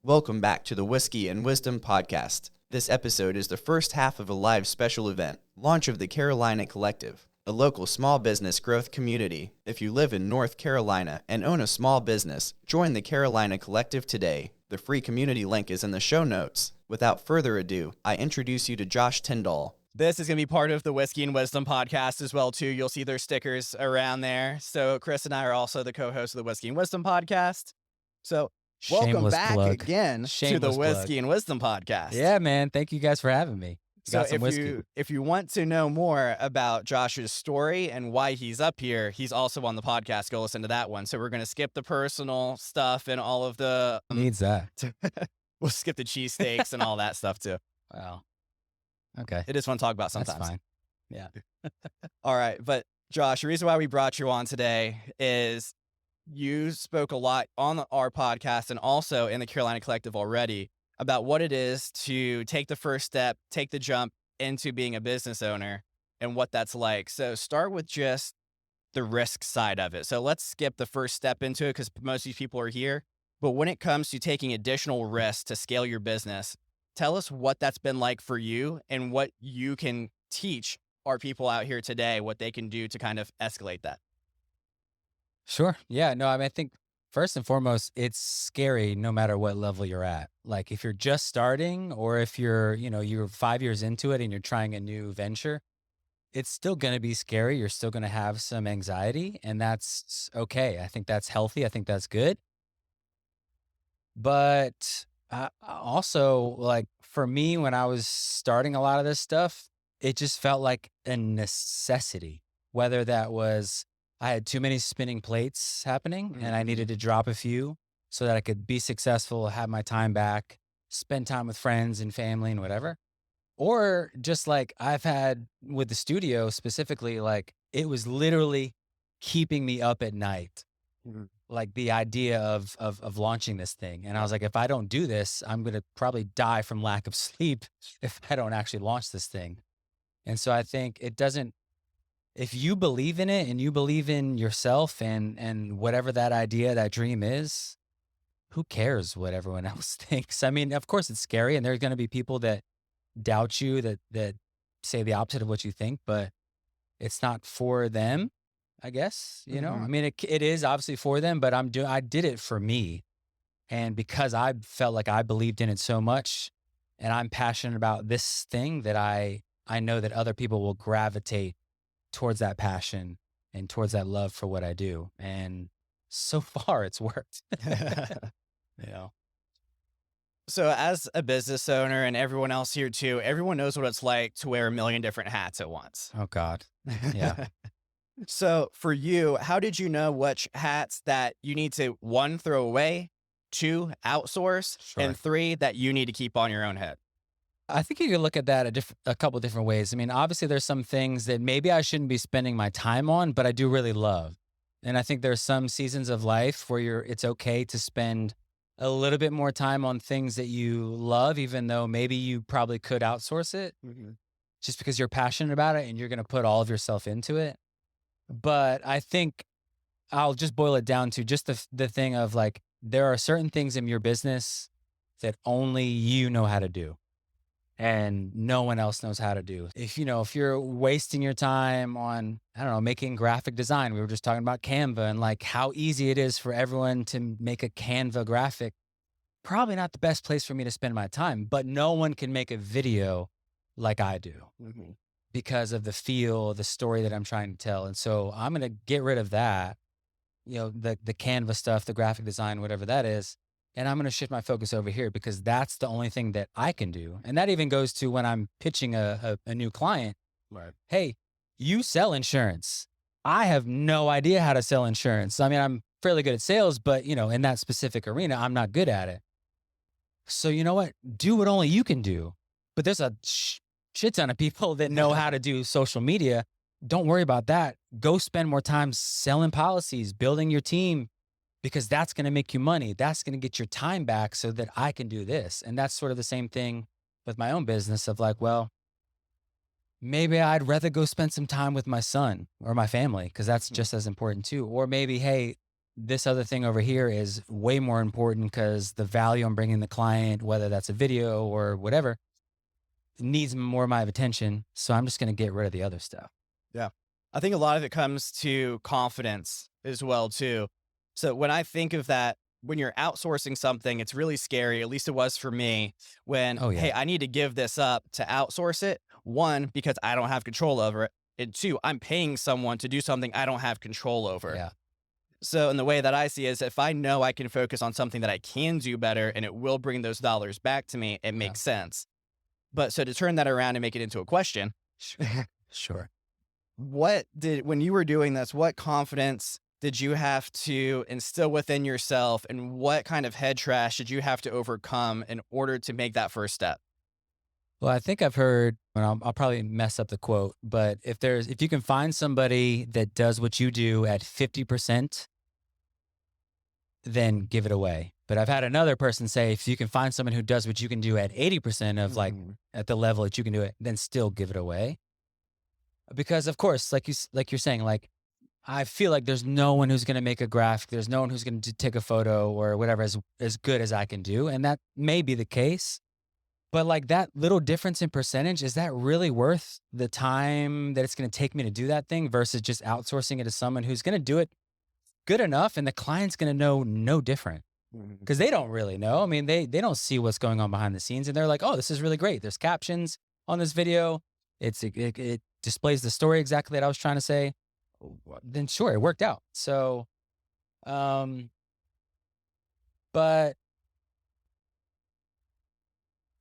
Welcome back to the Whiskey and Wisdom podcast. This episode is the first half of a live special event, launch of the Carolina Collective, a local small business growth community. If you live in North Carolina and own a small business, join the Carolina Collective today. The free community link is in the show notes. Without further ado, I introduce you to Josh Tyndall. This is going to be part of the Whiskey and Wisdom podcast as well, too. You'll see their stickers around there. So Chris and I are also the co-hosts of the Whiskey and Wisdom podcast. So welcome back again to the Whiskey and Wisdom podcast. Yeah, man. Thank you guys for having me. So if you want to know more about Josh's story and why he's up here, he's also on the podcast. Go listen to that one. So we're going to skip the personal stuff and all of the... Needs that. We'll skip the cheesesteaks and all that stuff, too. Wow. Okay. It is fun to talk about sometimes. That's fine. Yeah. All right. But Josh, the reason why we brought you on today is you spoke a lot on our podcast and also in the Carolina Collective already about what it is to take the first step, take the jump into being a business owner and what that's like. So start with just the risk side of it. So let's skip the first step into it because most of these people are here. But when it comes to taking additional risks to scale your business, tell us what that's been like for you and what you can teach our people out here today, what they can do to kind of escalate that. Sure. Yeah. No, I think first and foremost, it's scary no matter what level you're at. Like if you're just starting or if you're 5 years into it and you're trying a new venture, it's still going to be scary. You're still going to have some anxiety and that's okay. I think that's healthy. I think that's good. But also, like for me, when I was starting a lot of this stuff, it just felt like a necessity, whether that was I had too many spinning plates happening and I needed to drop a few so that I could be successful, have my time back, spend time with friends and family and whatever. Or just like I've had with the studio specifically, like it was literally keeping me up at night. Like the idea of launching this thing. And I was like, if I don't do this, I'm going to probably die from lack of sleep if I don't actually launch this thing. And so I think if you believe in it and you believe in yourself and whatever that idea, that dream is, who cares what everyone else thinks? I mean, of course it's scary and there's going to be people that doubt you, that say the opposite of what you think, but it's not for them. I guess, I mean, it is obviously for them, but I did it for me. And because I felt like I believed in it so much and I'm passionate about this thing that I know that other people will gravitate towards that passion and towards that love for what I do. And so far it's worked. So as a business owner and everyone else here too, everyone knows what it's like to wear a million different hats at once. Oh God. Yeah. So for you, how did you know which hats that you need to, 1, throw away, 2, outsource, Sure. and 3, that you need to keep on your own head? I think you can look at that a couple different ways. I mean, obviously there's some things that maybe I shouldn't be spending my time on, but I do really love. And I think there's some seasons of life where it's okay to spend a little bit more time on things that you love, even though maybe you probably could outsource it just because you're passionate about it and you're going to put all of yourself into it. But I think I'll just boil it down to just the thing of like, there are certain things in your business that only you know how to do and no one else knows how to do. If you're wasting your time on, I don't know, making graphic design, we were just talking about Canva and like how easy it is for everyone to make a Canva graphic, probably not the best place for me to spend my time, but no one can make a video like I do. Because of the feel, the story that I'm trying to tell. And so I'm going to get rid of that, the Canva stuff, the graphic design, whatever that is. And I'm going to shift my focus over here because that's the only thing that I can do. And that even goes to when I'm pitching a new client. Right. Hey, you sell insurance. I have no idea how to sell insurance. I mean, I'm fairly good at sales, but in that specific arena, I'm not good at it. So you know what? Do what only you can do. But there's a shit ton of people that know how to do social media. Don't worry about that. Go spend more time selling policies, building your team, because that's going to make you money. That's going to get your time back so that I can do this. And that's sort of the same thing with my own business of like, well, maybe I'd rather go spend some time with my son or my family because that's just as important too. Or maybe, hey, this other thing over here is way more important because the value I'm bringing the client, whether that's a video or whatever, needs more of my attention. So I'm just going to get rid of the other stuff. Yeah. I think a lot of it comes to confidence as well, too. So when I think of that, when you're outsourcing something, it's really scary. At least it was for me when, Oh, yeah. hey, I need to give this up to outsource it. One, because I don't have control over it. And two, I'm paying someone to do something I don't have control over. Yeah. So in the way that I see it is if I know I can focus on something that I can do better and it will bring those dollars back to me, it makes sense. But so to turn that around and make it into a question, Sure. when you were doing this, what confidence did you have to instill within yourself and what kind of head trash did you have to overcome in order to make that first step? Well, I think I've heard, and I'll probably mess up the quote, but if you can find somebody that does what you do at 50%, then give it away. But I've had another person say, if you can find someone who does what you can do at 80% of like at the level that you can do it, then still give it away. Because of course, like you're saying, like, I feel like there's no one who's going to make a graphic. There's no one who's going to take a photo or whatever as good as I can do. And that may be the case. But like that little difference in percentage, is that really worth the time that it's going to take me to do that thing versus just outsourcing it to someone who's going to do it good enough and the client's going to know no different? Because they don't really know. I mean, they don't see what's going on behind the scenes and they're like, oh, this is really great. There's captions on this video. It displays the story exactly that I was trying to say. Then sure, it worked out. So, but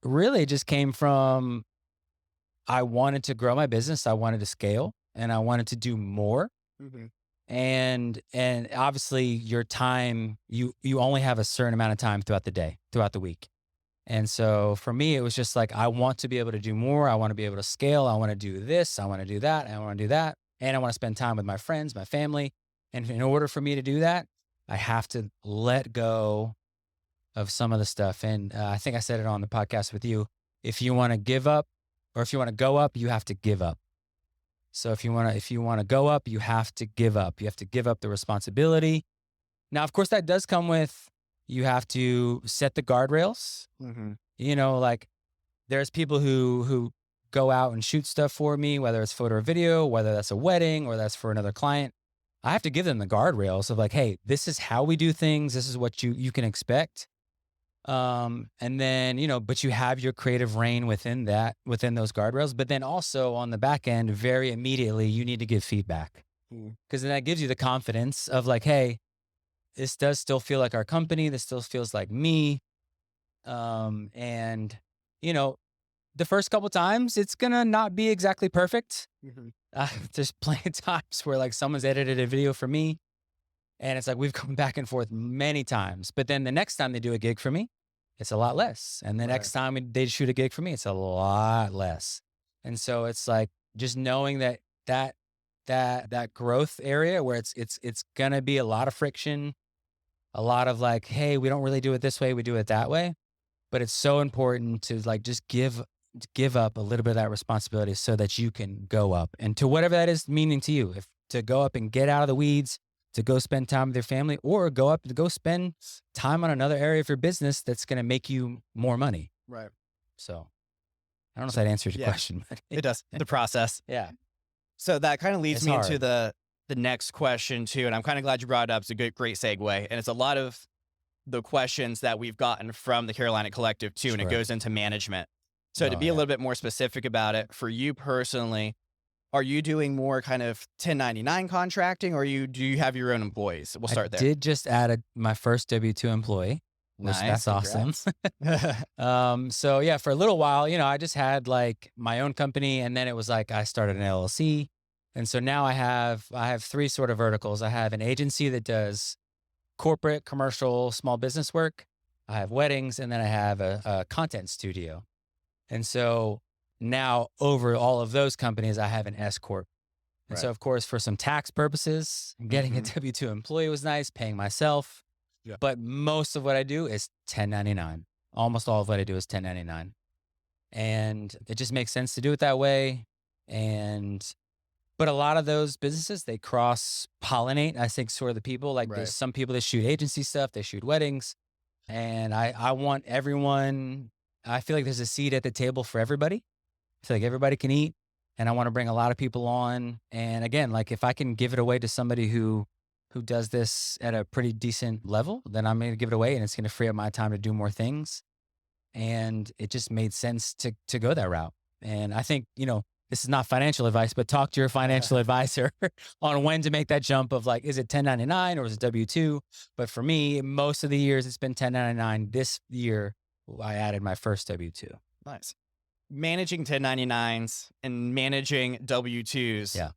really it just came from, I wanted to grow my business. I wanted to scale and I wanted to do more. And obviously your time, you only have a certain amount of time throughout the day, throughout the week. And so for me, it was just like, I want to be able to do more. I want to be able to scale. I want to do this. I want to do that. I want to do that. And I want to spend time with my friends, my family. And in order for me to do that, I have to let go of some of the stuff. And I think I said it on the podcast with you. If you want to give up or if you want to go up, you have to give up. So if you want to go up, you have to give up. You have to give up the responsibility. Now, of course, that does come with, you have to set the guardrails. You know, like there's people who go out and shoot stuff for me, whether it's photo or video, whether that's a wedding or that's for another client. I have to give them the guardrails of like, hey, this is how we do things. This is what you can expect. And then, you know, but you have your creative reign within those guardrails. But then also on the back end, very immediately, you need to give feedback. Because then that gives you the confidence of like, hey, this does still feel like our company. This still feels like me. And, you know, the first couple times, it's going to not be exactly perfect. There's plenty of times where like someone's edited a video for me and it's like, we've come back and forth many times, but then the next time they do a gig for me, it's a lot less. And the next time they shoot a gig for me, it's a lot less. And so it's like, just knowing that growth area where it's going to be a lot of friction, a lot of like, hey, we don't really do it this way. We do it that way. But it's so important to like, just give up a little bit of that responsibility so that you can go up and to whatever that is meaning to you, if to go up and get out of the weeds, to go spend time with your family, or go up to go spend time on another area of your business that's going to make you more money. Right. So I don't know if that answers your question, but it does. The process. Yeah. So that kind of leads It's me hard. into the next question too. And I'm kind of glad you brought it up. It's a great segue. And it's a lot of the questions that we've gotten from the Carolina Collective too. And it Sure. goes into management. So to be a little bit more specific about it, for you personally, are you doing more kind of 1099 contracting or do you have your own employees? We'll start there. I did just add my first W-2 employee. Which Nice. that's awesome. So yeah, for a little while, you know, I just had like my own company and then it was like I started an LLC. And so now I have three sort of verticals. I have an agency that does corporate, commercial, small business work. I have weddings and then I have a content studio. And so now over all of those companies, I have an S Corp. And so of course, for some tax purposes, getting a W-2 employee was nice, paying myself. Yeah. But most of what I do is 1099. Almost all of what I do is 1099. And it just makes sense to do it that way. And But a lot of those businesses, they cross pollinate. I think sort of the people, like Right. there's some people that shoot agency stuff, they shoot weddings. And I want everyone, I feel like there's a seat at the table for everybody. I feel like everybody can eat, and I want to bring a lot of people on. And again, like if I can give it away to somebody who does this at a pretty decent level, then I'm going to give it away, and it's going to free up my time to do more things. And it just made sense to go that route. And I think, this is not financial advice, but talk to your financial advisor on when to make that jump of like, is it 1099 or is it W-2? But for me, most of the years it's been 1099. This year, I added my first W-2. Nice. Managing 1099s and managing W-2s, Yeah.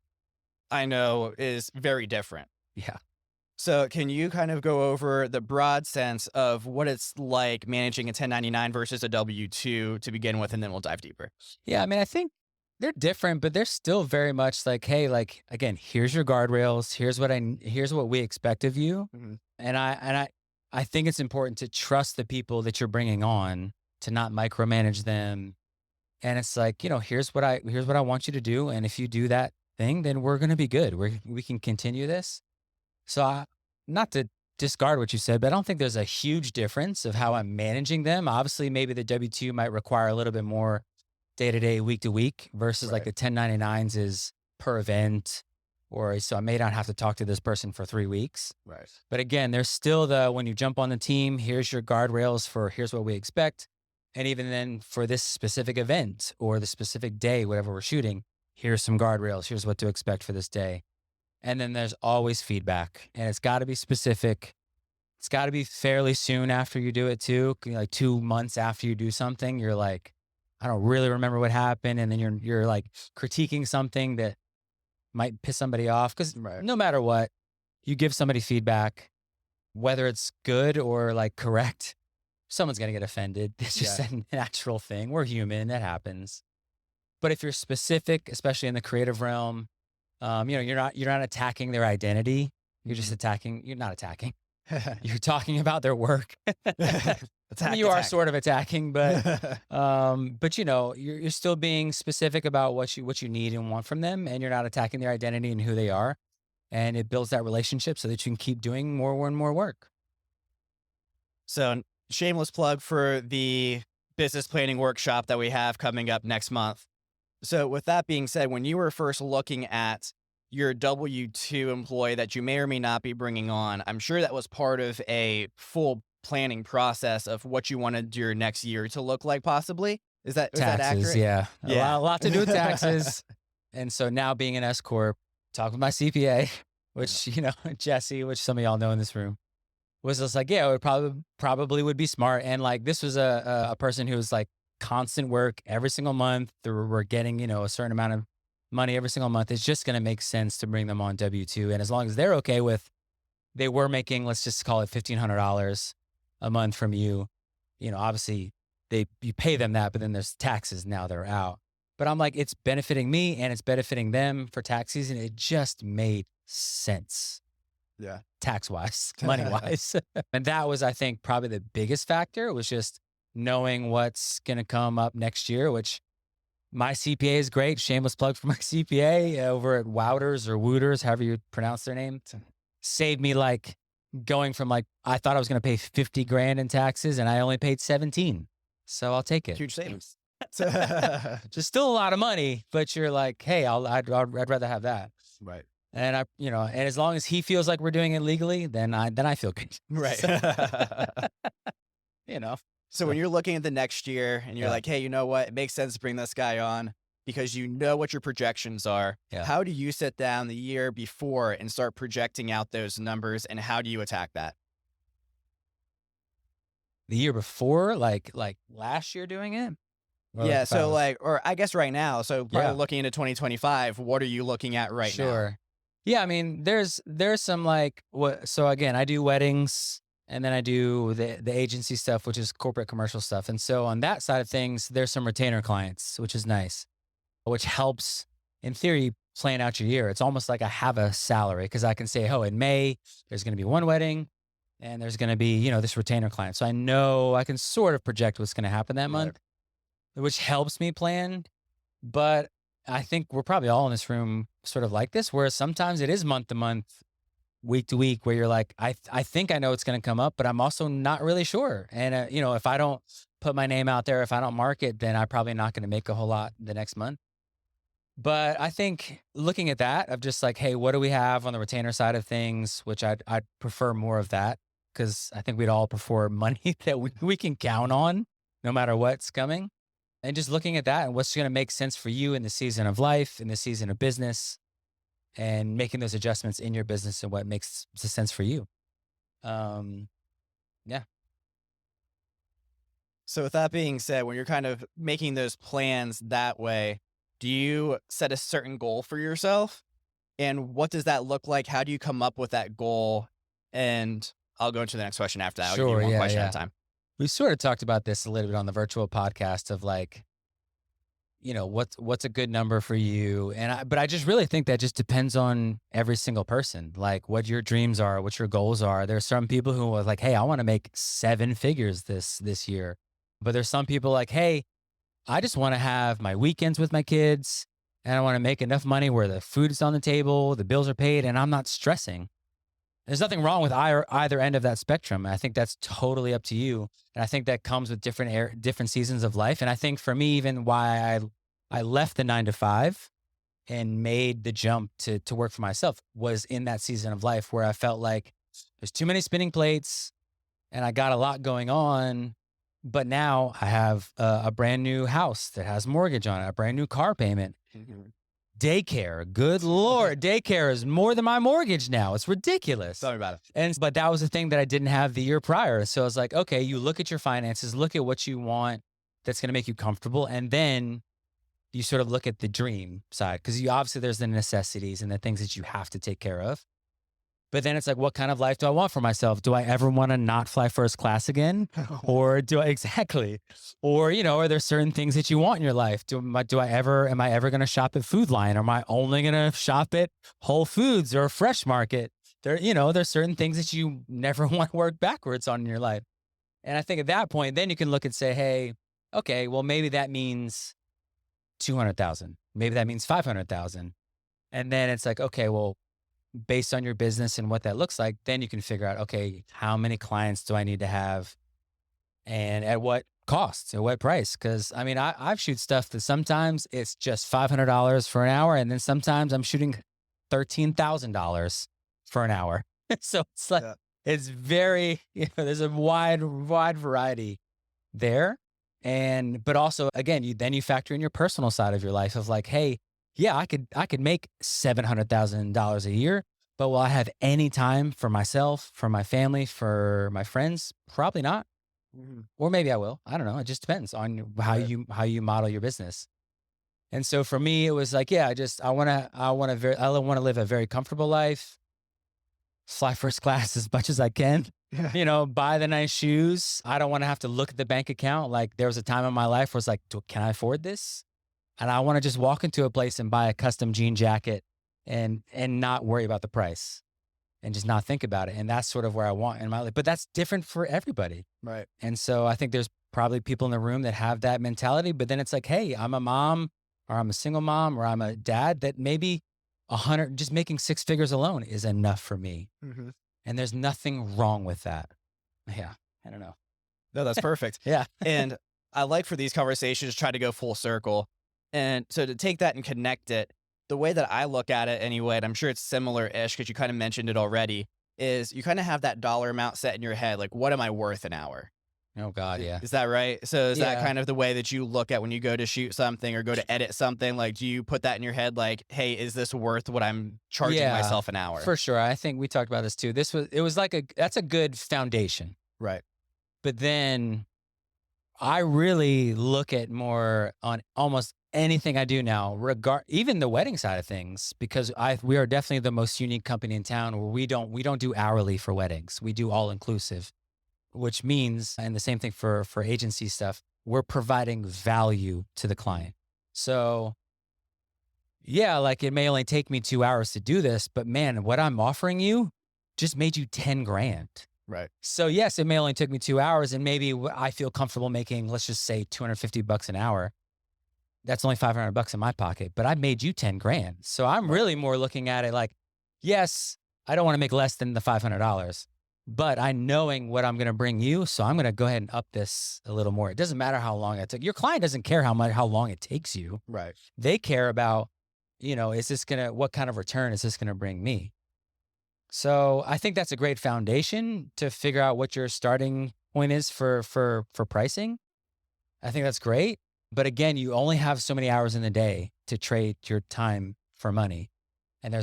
I know is very different. Yeah. So can you kind of go over the broad sense of what it's like managing a 1099 versus a W-2 to begin with, and then we'll dive deeper? Yeah. I mean, I think they're different, but they're still very much like, hey, like, again, here's your guardrails. Here's what we expect of you. Mm-hmm. And I think it's important to trust the people that you're bringing on, to not micromanage them. And it's like, here's what I want you to do. And if you do that thing, then we're going to be good. We can continue this. So not to discard what you said, but I don't think there's a huge difference of how I'm managing them. Obviously, maybe the W-2 might require a little bit more day-to-day, week-to-week versus like the 1099s is per event, or so I may not have to talk to this person for 3 weeks. Right. But again, there's still when you jump on the team, here's your guardrails for here's what we expect. And even then for this specific event or the specific day, whatever we're shooting, here's some guardrails. Here's what to expect for this day. And then there's always feedback, and it's got to be specific. It's got to be fairly soon after you do it too. Like 2 months after you do something, you're like, I don't really remember what happened. And then you're like critiquing something that might piss somebody off. Cause no matter what, you give somebody feedback, whether it's good or like correct, someone's going to get offended. It's just a natural thing. We're human. That happens. But if you're specific, especially in the creative realm, you're not attacking their identity. You're just you're not attacking. You're talking about their work. You are sort of attacking, but you're still being specific about what you need and want from them, and you're not attacking their identity and who they are. And it builds that relationship so that you can keep doing more and more work. So shameless plug for the business planning workshop that we have coming up next month. So with that being said, when you were first looking at your W-2 employee that you may or may not be bringing on, I'm sure that was part of a full planning process of what you wanted your next year to look like, possibly. Is that accurate? Yeah. A lot to do with taxes. And so now being an S Corp, talk with my CPA, which, Jesse, which some of y'all know in this room, was just like, yeah, it probably would be smart. And like, this was a person who was like, constant work every single month. We're getting, a certain amount of money every single month. It's just going to make sense to bring them on W-2. And as long as they're okay with, they were making, let's just call it $1,500 a month from you, obviously you pay them that, but then there's taxes. Now they're out. But I'm like, it's benefiting me and it's benefiting them for tax season. It just made sense. Yeah. Tax-wise, money-wise. And that was, I think, probably the biggest factor. It was just knowing what's going to come up next year, which my CPA is great. Shameless plug for my CPA over at Wouters or Wooters, however you pronounce their name. Saved me like going from like, I thought I was going to pay 50 grand in taxes and I only paid 17. So I'll take it. Huge savings. Just still a lot of money, but you're like, hey, I'd rather have that. Right. And and as long as he feels like we're doing it legally, then I feel good. Right. So when you're looking at the next year and you're like, hey, you know what? It makes sense to bring this guy on because you know what your projections are. Yeah. How do you sit down the year before and start projecting out those numbers, and how do you attack that? The year before, like last year doing it? Yeah. So or I guess right now. So probably looking into 2025, what are you looking at right now? Sure. Yeah. I mean, there's some so again, I do weddings. And then I do the agency stuff, which is corporate commercial stuff. And so on that side of things, there's some retainer clients, which is nice, which helps, in theory, plan out your year. It's almost like I have a salary because I can say, oh, in May, there's going to be one wedding and there's going to be, this retainer client. So I know I can sort of project what's going to happen that month, which helps me plan. But I think we're probably all in this room sort of like this, where sometimes it is month to month, week to week, where you're like, I think I know it's going to come up, but I'm also not really sure. And, if I don't put my name out there, if I don't market, then I'm probably not going to make a whole lot the next month. But I think looking at that of just like, hey, what do we have on the retainer side of things, which I'd prefer more of that, because I think we'd all prefer money that we can count on no matter what's coming. And just looking at that and what's going to make sense for you in the season of life, in the season of business, and making those adjustments in your business and what makes sense for you. Yeah. So with that being said, when you're kind of making those plans that way, do you set a certain goal for yourself? And what does that look like? How do you come up with that goal? And I'll go into the next question after that. I'll give you one question at a time. We sort of talked about this a little bit on the virtual podcast of like, what's a good number for you? But I just really think that just depends on every single person, like what your dreams are, what your goals are. There's some people who are like, hey, I want to make 7 figures this year. But there's some people like, hey, I just want to have my weekends with my kids and I want to make enough money where the food is on the table, the bills are paid, and I'm not stressing. There's nothing wrong with either end of that spectrum. I think that's totally up to you. And I think that comes with different seasons of life. And I think for me, even why I left the 9-to-5 and made the jump to work for myself was in that season of life where I felt like there's too many spinning plates and I got a lot going on. But now I have a brand new house that has mortgage on it, a brand new car payment. Daycare, good Lord, daycare is more than my mortgage now. It's ridiculous. Tell me about it. But that was the thing that I didn't have the year prior. So I was like, okay, you look at your finances, look at what you want that's going to make you comfortable. And then you sort of look at the dream side, because obviously there's the necessities and the things that you have to take care of. But then it's like, what kind of life do I want for myself? Do I ever want to not fly first class again? Or do I exactly? Or, are there certain things that you want in your life? Am I ever going to shop at Food Lion? Or am I only going to shop at Whole Foods or Fresh Market? There's certain things that you never want to work backwards on in your life. And I think at that point, then you can look and say, hey, okay, well, maybe that means 200,000. Maybe that means 500,000. And then it's like, okay, well, based on your business and what that looks like, then you can figure out, okay, how many clients do I need to have and at what cost, at what price? Because I've shoot stuff that sometimes it's just $500 for an hour. And then sometimes I'm shooting $13,000 for an hour. So it's like, It's very, there's a wide variety there. But also again, you factor in your personal side of your life of like, hey, yeah, I could make $700,000 a year, but will I have any time for myself, for my family, for my friends? Probably not. Mm-hmm. Or maybe I will. I don't know. It just depends on how you model your business. And so for me, it was like, yeah, I want to live a very comfortable life, fly first class as much as I can. Yeah. Buy the nice shoes. I don't want to have to look at the bank account. Like there was a time in my life where it's like, can I afford this? And I want to just walk into a place and buy a custom jean jacket and not worry about the price and just not think about it. And that's sort of where I want in my life. But that's different for everybody. Right. And so I think there's probably people in the room that have that mentality, but then it's like, hey, I'm a mom or I'm a single mom or I'm a dad that maybe just making 6 figures alone is enough for me. Mm-hmm. And there's nothing wrong with that. Yeah. I don't know. No, that's perfect. Yeah. And I like for these conversations, try to go full circle. And so to take that and connect it, the way that I look at it anyway, and I'm sure it's similar-ish because you kind of mentioned it already, is you kind of have that dollar amount set in your head. Like, what am I worth an hour? Oh, God, yeah. Is that right? So is that kind of the way that you look at when you go to shoot something or go to edit something? Like, do you put that in your head like, hey, is this worth what I'm charging myself an hour? For sure. I think we talked about this too. That's a good foundation. Right. But then I really look at more on almost anything I do now, even the wedding side of things, because we are definitely the most unique company in town where we don't do hourly for weddings. We do all inclusive, which means, and the same thing for agency stuff, we're providing value to the client. So yeah, like it may only take me 2 hours to do this, but man, what I'm offering you just made you 10 grand. Right. So yes, it may only took me 2 hours and maybe I feel comfortable making, let's just say $250 an hour. that's only $500 in my pocket, but I made you 10 grand. So I'm really more looking at it like, yes, I don't want to make less than the $500, but I knowing what I'm going to bring you. So I'm going to go ahead and up this a little more. It doesn't matter how long it took. Your client doesn't care how long it takes you. Right. They care about, what kind of return is this going to bring me? So I think that's a great foundation to figure out what your starting point is for pricing. I think that's great. But again, you only have so many hours in the day to trade your time for money. And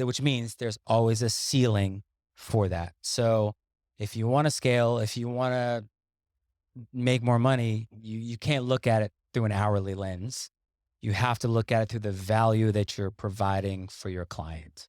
which means there's always a ceiling for that. So if you want to scale, if you want to make more money, you can't look at it through an hourly lens. You have to look at it through the value that you're providing for your client.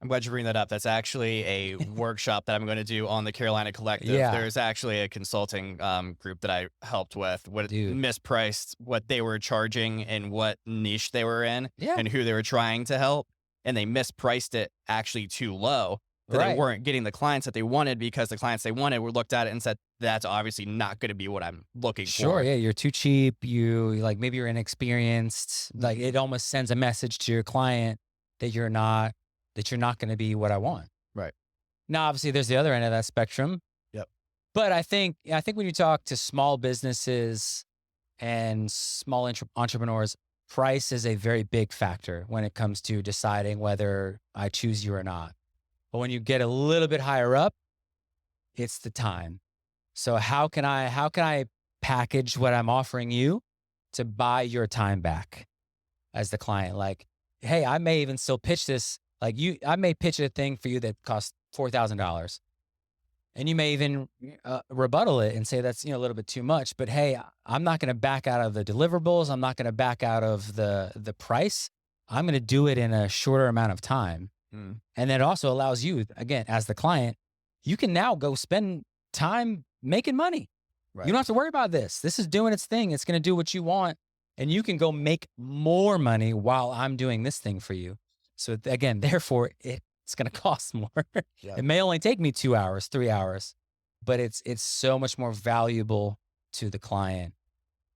I'm glad you bring that up. That's actually a workshop that I'm going to do on the Carolina Collective. Yeah. There's actually a consulting group that I helped with mispriced what they were charging and what niche they were in and who they were trying to help. And they mispriced it actually too low. They weren't getting the clients that they wanted because the clients they wanted were looked at it and said, that's obviously not going to be what I'm looking for. Sure, yeah, you're too cheap. Maybe you're inexperienced. Like it almost sends a message to your client that you're not going to be what I want. Right. Now, obviously, there's the other end of that spectrum. Yep. But I think when you talk to small businesses and small entrepreneurs, price is a very big factor when it comes to deciding whether I choose you or not. But when you get a little bit higher up, it's the time. So how can I package what I'm offering you to buy your time back as the client? Like, hey, I may even still pitch this. I may pitch a thing for you that costs $4,000, and you may even rebuttal it and say that's a little bit too much. But hey, I'm not going to back out of the deliverables. I'm not going to back out of the price. I'm going to do it in a shorter amount of time, and that also allows you, again, as the client, you can now go spend time making money. Right. You don't have to worry about this. This is doing its thing. It's going to do what you want, and you can go make more money while I'm doing this thing for you. So again, therefore, it's going to cost more. Yeah. It may only take me 2 hours, 3 hours, but it's so much more valuable to the client.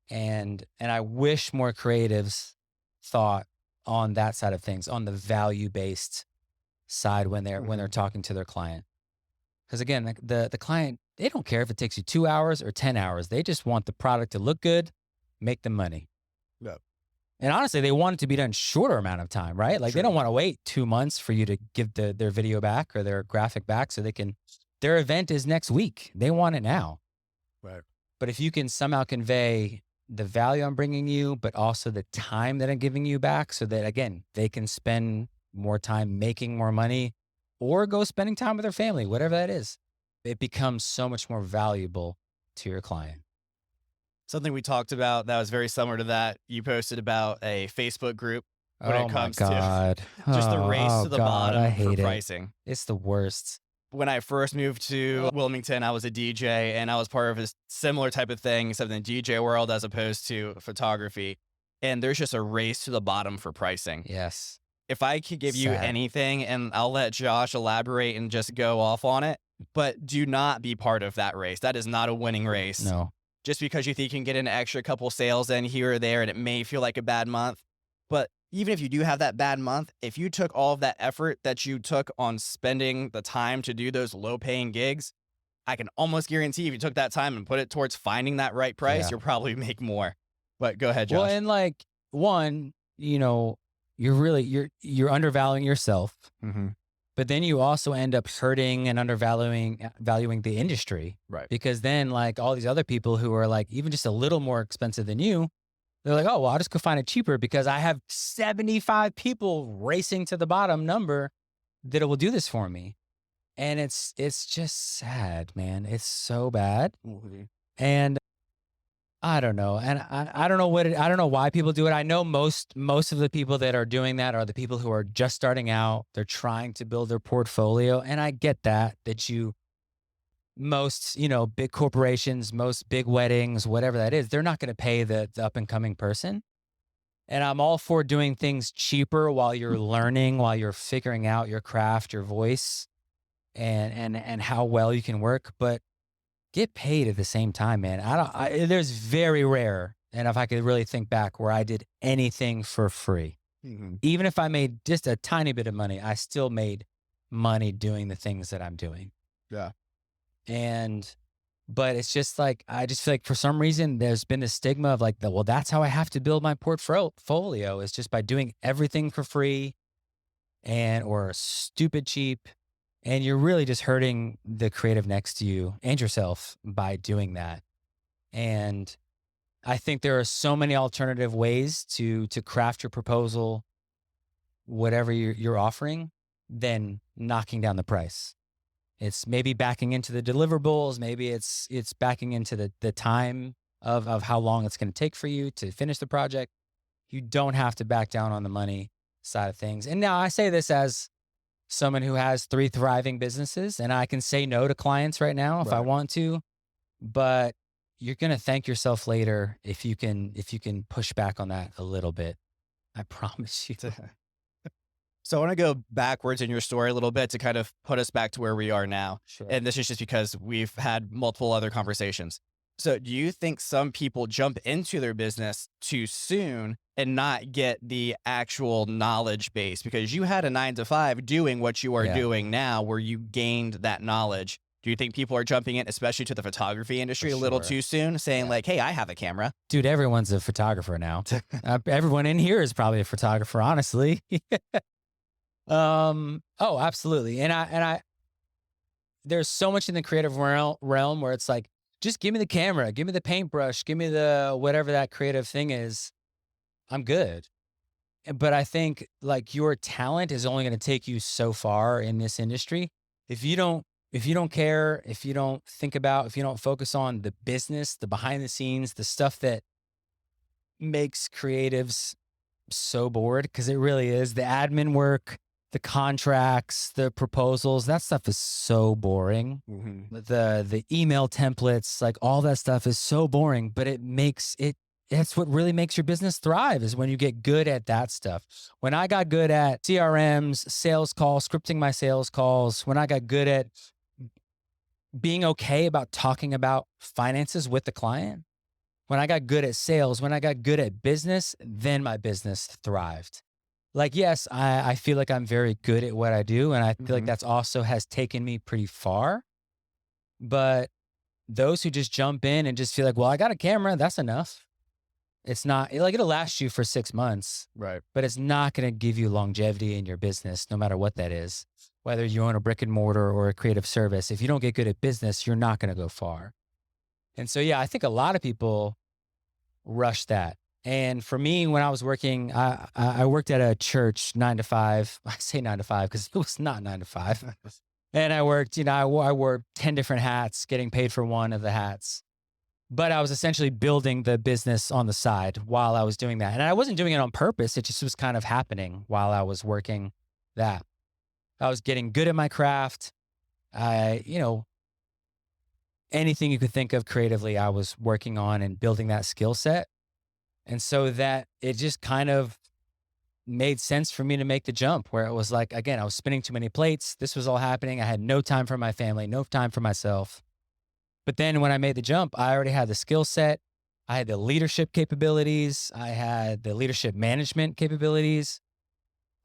And I wish more creatives thought on that side of things, on the value-based side when they're talking to their client. Because again, the client, they don't care if it takes you 2 hours or 10 hours. They just want the product to look good, make them money. Yep. And honestly, they want it to be done shorter amount of time, right? Like They don't want to wait 2 months for you to give their video back or their graphic back so their event is next week. They want it now. Right. But if you can somehow convey the value I'm bringing you, but also the time that I'm giving you back so that, again, they can spend more time making more money or go spending time with their family, whatever that is, it becomes so much more valuable to your client. Something we talked about that was very similar to that, you posted about a Facebook group when it comes to just the race to the bottom for pricing. It's the worst. When I first moved to Wilmington, I was a DJ and I was part of a similar type of thing, except in the DJ world as opposed to photography. And there's just a race to the bottom for pricing. Yes. If I could give you anything, and I'll let Josh elaborate and just go off on it, but do not be part of that race. That is not a winning race. No. Just because you think you can get an extra couple sales in here or there and it may feel like a bad month. But even if you do have that bad month, if you took all of that effort that you took on spending the time to do those low paying gigs, I can almost guarantee if you took that time and put it towards finding that right price, you'll probably make more. But go ahead, Josh. Well, and you're undervaluing yourself. Mm-hmm. But then you also end up hurting and valuing the industry. Right. Because then all these other people who are even just a little more expensive than you, they're like, oh, well, I'll just go find it cheaper because I have 75 people racing to the bottom number that it will do this for me. And it's just sad, man. It's so bad. Mm-hmm. And I don't know. And I don't know I don't know why people do it. I know most of the people that are doing that are the people who are just starting out. They're trying to build their portfolio. And I get that most, big corporations, most big weddings, whatever that is, they're not going to pay the up and coming person. And I'm all for doing things cheaper while you're learning, while you're figuring out your craft, your voice, and how well you can work. But get paid at the same time, man. There's very rare and if I could really think back where I did anything for free, even if I made just a tiny bit of money, I still made money doing the things that I'm doing. Yeah. But it's just like, I just feel like for some reason there's been this stigma of like, well, that's how I have to build my portfolio, is just by doing everything for free or stupid cheap. And you're really just hurting the creative next to you and yourself by doing that. And I think there are so many alternative ways to craft your proposal, whatever you're offering, than knocking down the price. It's maybe backing into the deliverables. Maybe it's backing into the time of how long it's going to take for you to finish the project. You don't have to back down on the money side of things. And now I say this as someone who has 3 thriving businesses, and I can say no to clients right now if I want to, but you're going to thank yourself later if you can push back on that a little bit. I promise you. So I want to go backwards in your story a little bit to kind of put us back to where we are now. Sure. And this is just because we've had multiple other conversations. So do you think some people jump into their business too soon and not get the actual knowledge base? Because you had a 9-to-5 doing what you are doing now, where you gained that knowledge. Do you think people are jumping in, especially to the photography industry, a little too soon, saying like, hey, I have a camera? Dude, everyone's a photographer now. Everyone in here is probably a photographer, honestly. Oh, absolutely. And I there's so much in the creative realm where it's like, just give me the camera, give me the paintbrush, give me the whatever that creative thing is. I'm good. But I think like your talent is only going to take you so far in this industry. If you don't care, if you don't think about, if you don't focus on the business, the behind the scenes, the stuff that makes creatives so bored, because it really is, the admin work, the contracts, the proposals, that stuff is so boring. The email templates, like all that stuff is so boring, but that's what really makes your business thrive, is when you get good at that stuff. When I got good at CRMs, sales calls, scripting my sales calls, when I got good at being okay about talking about finances with the client, when I got good at sales, when I got good at business, then my business thrived. Like, yes, I feel like I'm very good at what I do, and I feel like that's also has taken me pretty far. But those who just jump in and just feel like, well, I got a camera, that's enough. It's not like, it'll last you for 6 months, right? But it's not going to give you longevity in your business, no matter what that is. Whether you own a brick and mortar or a creative service, if you don't get good at business, you're not going to go far. And so, yeah, I think a lot of people rush that. And for me, when I was working, I worked at a church 9-to-5. I say 9-to-5 because it was not 9-to-5. And I worked, I wore 10 different hats, getting paid for one of the hats. But I was essentially building the business on the side while I was doing that. And I wasn't doing it on purpose. It just was kind of happening while I was working that. I was getting good at my craft. Anything you could think of creatively, I was working on and building that skill set. And so that it just kind of made sense for me to make the jump, where it was like, again, I was spinning too many plates. This was all happening. I had no time for my family, no time for myself. But then when I made the jump, I already had the skill set. I had the leadership capabilities. I had the leadership management capabilities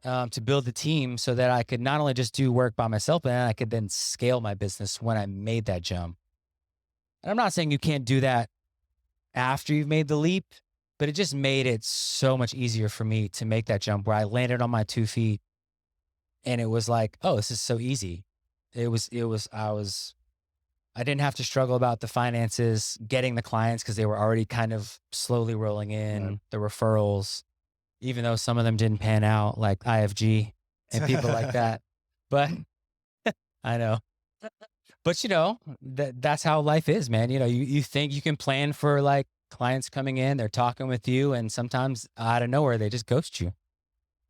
to build the team so that I could not only just do work by myself, but I could then scale my business when I made that jump. And I'm not saying you can't do that after you've made the leap, but it just made it so much easier for me to make that jump where I landed on my 2 feet and it was like, oh, this is so easy. I didn't have to struggle about the finances, getting the clients, because they were already kind of slowly rolling in, the referrals, even though some of them didn't pan out, like IFG and people like that. But I know. But that's how life is, man. You think you can plan for like clients coming in, they're talking with you, and sometimes out of nowhere, they just ghost you.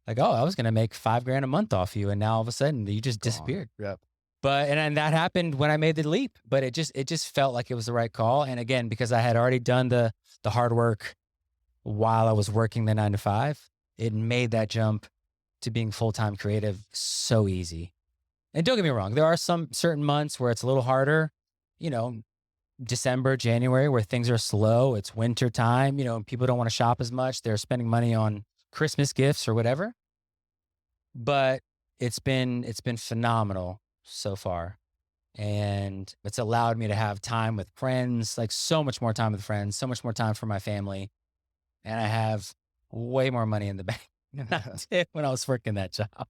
Like, oh, I was going to make $5,000 a month off you. And now all of a sudden you just disappeared. Yep. But, and that happened when I made the leap, but it just felt like it was the right call. And again, because I had already done the hard work while I was working the 9-to-5, it made that jump to being full-time creative so easy. And don't get me wrong, there are some certain months where it's a little harder. December, January, where things are slow. It's winter time, people don't want to shop as much. They're spending money on Christmas gifts or whatever. But it's been phenomenal so far. And it's allowed me to have time with friends, like so much more time with friends, so much more time for my family. And I have way more money in the bank than I did when I was working that job.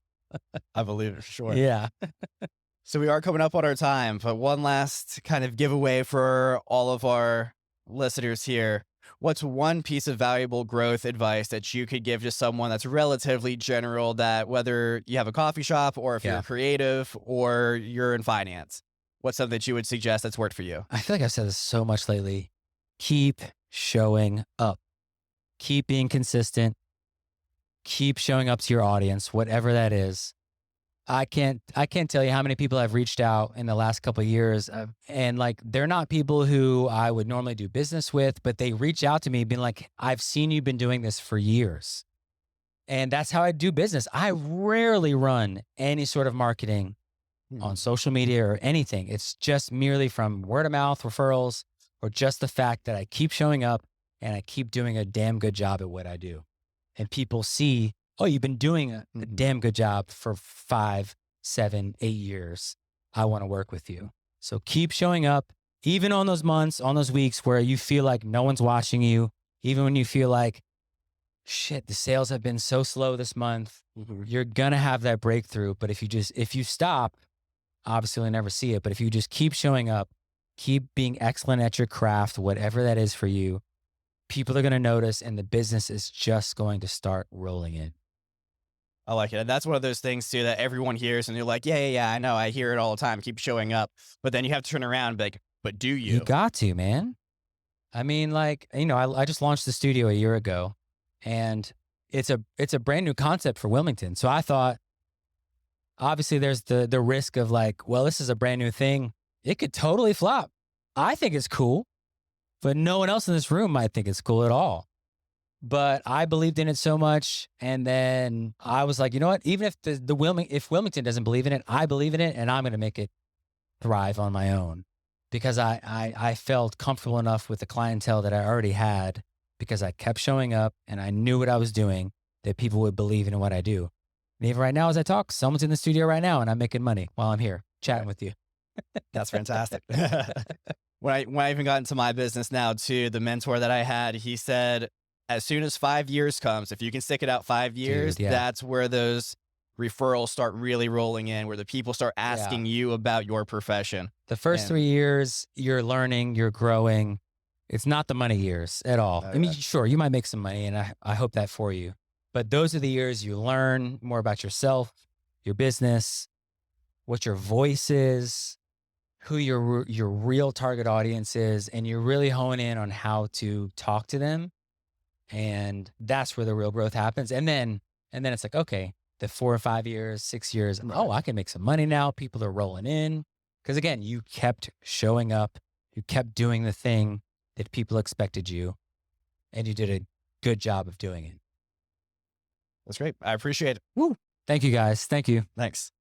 I believe it for sure. Yeah. So we are coming up on our time, but one last kind of giveaway for all of our listeners here. What's one piece of valuable growth advice that you could give to someone that's relatively general, that whether you have a coffee shop or if you're creative or you're in finance, what's something that you would suggest that's worked for you? I feel like I've said this so much lately. Keep showing up. Keep being consistent. Keep showing up to your audience, whatever that is. I can't tell you how many people I've reached out in the last couple of years, and like they're not people who I would normally do business with, but they reach out to me being like, I've seen you've been doing this for years. And that's how I do business. I rarely run any sort of marketing on social media or anything. It's just merely from word of mouth referrals, or just the fact that I keep showing up and I keep doing a damn good job at what I do. And people see, oh, you've been doing a damn good job for 5, 7, 8 years. I want to work with you. So keep showing up, even on those months, on those weeks where you feel like no one's watching you, even when you feel like, shit, the sales have been so slow this month. You're going to have that breakthrough. But if you stop, obviously you'll never see it. But if you just keep showing up, keep being excellent at your craft, whatever that is for you, people are going to notice, and the business is just going to start rolling in. I like it. And that's one of those things too that everyone hears and you're like, yeah, I know. I hear it all the time. Keep showing up. But then you have to turn around and be like, but do you? You got to, man. I mean, like, I just launched the studio a year ago, and it's a brand new concept for Wilmington. So I thought, obviously there's the risk of like, well, this is a brand new thing. It could totally flop. I think it's cool, but no one else in this room might think it's cool at all. But I believed in it so much. And then I was like, you know what? Even if if Wilmington doesn't believe in it, I believe in it, and I'm going to make it thrive on my own, because I felt comfortable enough with the clientele that I already had, because I kept showing up and I knew what I was doing, that people would believe in what I do. And even right now, as I talk, someone's in the studio right now and I'm making money while I'm here chatting with you. That's fantastic. When I even got into my business now too, the mentor that I had, he said, as soon as 5 years comes, if you can stick it out 5 years, that's where those referrals start really rolling in, where the people start asking you about your profession. The first 3 years, you're learning, you're growing. It's not the money years at all. I mean, sure, you might make some money, and I hope that for you. But those are the years you learn more about yourself, your business, what your voice is, who your real target audience is, and you really hone in on how to talk to them. And that's where the real growth happens. And then it's like, okay, the 4 or 5 years, 6 years, oh, I can make some money now. People are rolling in. Because again, you kept showing up. You kept doing the thing that people expected you, and you did a good job of doing it. That's great. I appreciate it. Woo. Thank you, guys. Thank you. Thanks.